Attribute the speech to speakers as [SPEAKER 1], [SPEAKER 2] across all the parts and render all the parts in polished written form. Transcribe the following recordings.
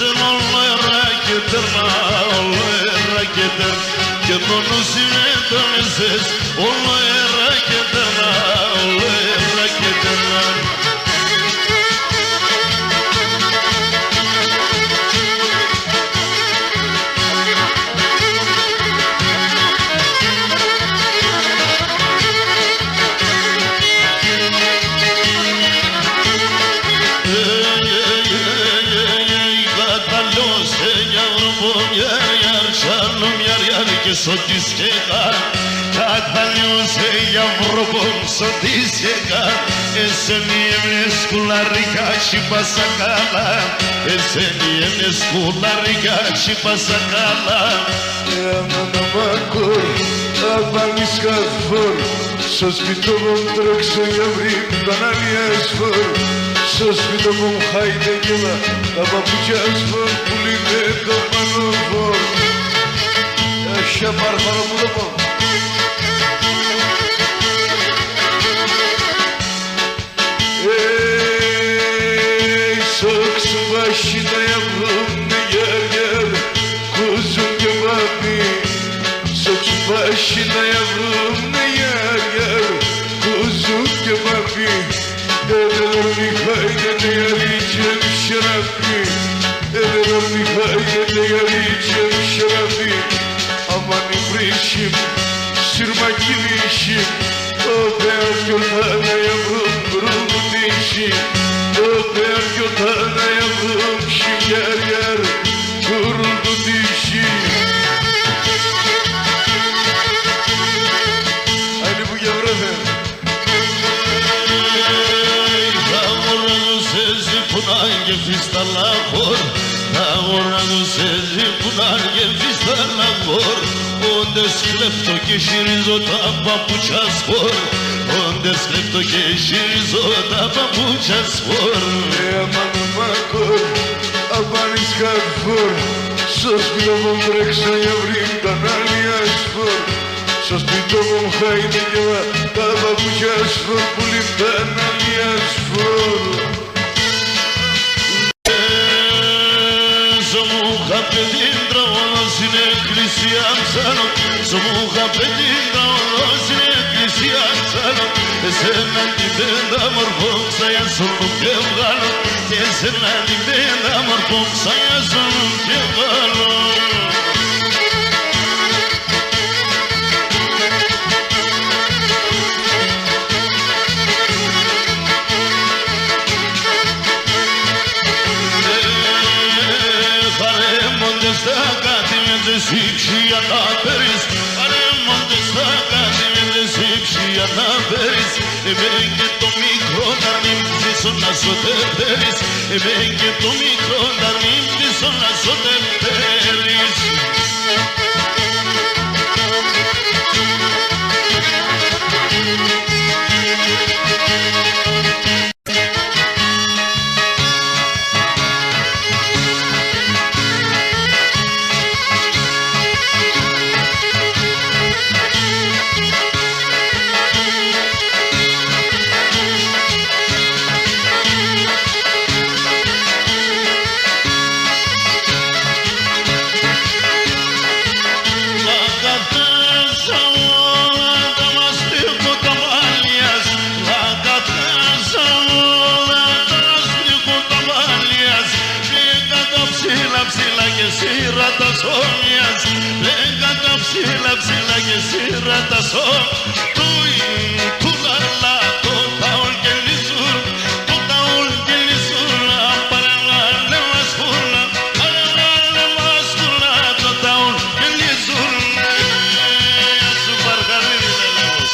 [SPEAKER 1] sen onlara gider que todos se entonces onlara gider Sotistega, Cataluña y Avrobom Sotistega, ese nieve escolarrica chipasacala, ese nieve escolarrica chipasacala.
[SPEAKER 2] Αναμακόρ, απάνεις καθφόρ, στο σπιτό μου τρέξω για βρήκαν άλλιες φορ, στο σπιτό μου χάιτε γελά, τα παπούτσια σφορ που λύνε το πανοφόρ. Ще Барбара Мулова. Ey soksu başına yavrum yer kuzum gibi soksu başına yavrum yer kuzum gibi Ederim haydi yarayacağım şerafi Ederim haydi yarayacağım şerafi Aman ibrişim, sürma girişim O beyaz göltane yavrum buruldu dişim O beyaz göltane yavrum şim yer Kuruldu dişim Hani bu yavrum
[SPEAKER 1] Ramuranu sezi punange fistala khor Ramuranu sezi punange fistala khor Onde sklepto que shirizo ta papucha spor Onde sklepto que shirizo ta papucha spor
[SPEAKER 2] Aman makor, aman iskadfor Sos bilomom breksa yavrim danalya spor Sos bilomom hayde yava ta papucha spor Pulim danalya spor
[SPEAKER 1] Somuha pedindra onos in ecclesiam sano Somuha pedindra onos in ecclesiam sano Se nan diventa amor boxa ya sono pievalo Se nan diventa amor boxa ya sono pievalo Sipşi anaperis, aremonde stacati mentre sipşi anaperis, e benché tu micro darmi ti sono soterperis, e benché tu micro darmi ti sono soterperis. Σόνιας, λέγα τα ψηλά και σειρά τα σόν του λαλά, το ταόλ και λυσούρ, το ταόλ και λυσούρ, απαρεγάλε μας φούρνα, απαρεγάλε μας φούρνα, το ταόλ και λυσούρ, σου παρχαλίδι λαλός.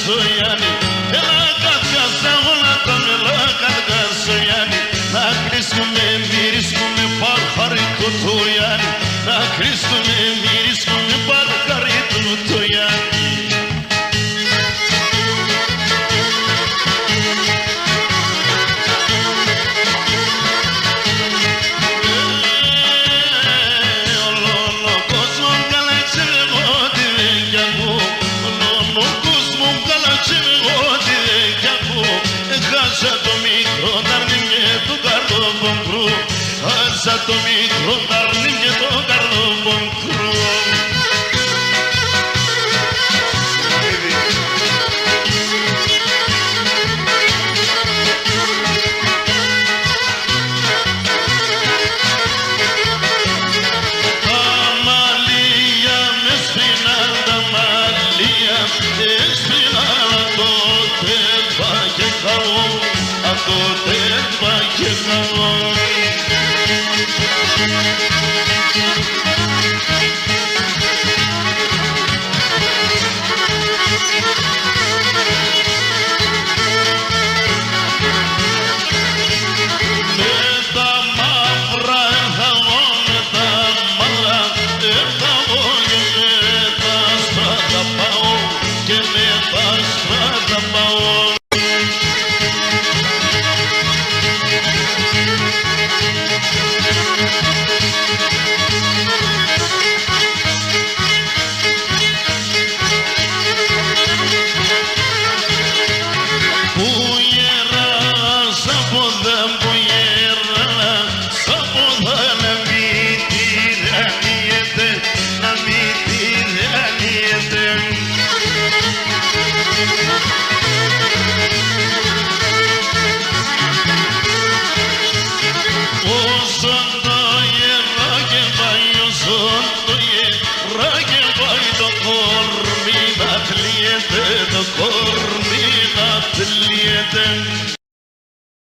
[SPEAKER 1] Σογιάννη, έλα κατιάσα όλα τα μελάκα Σογιάννη, να κρίσουμε, μυρίσκουμε παρχαρικό το Γιάννη, να κρίσουμε, μυρίσκουμε παρχαρικό το Γιάννη. Το μικρό καρνί και το καρδοβονκρό. Τα μαλλία με σπινάν, τα μαλλία με σπινάν, το τέρπα και καώ, το τέρπα και καώ. Το κορμί να θλιέται.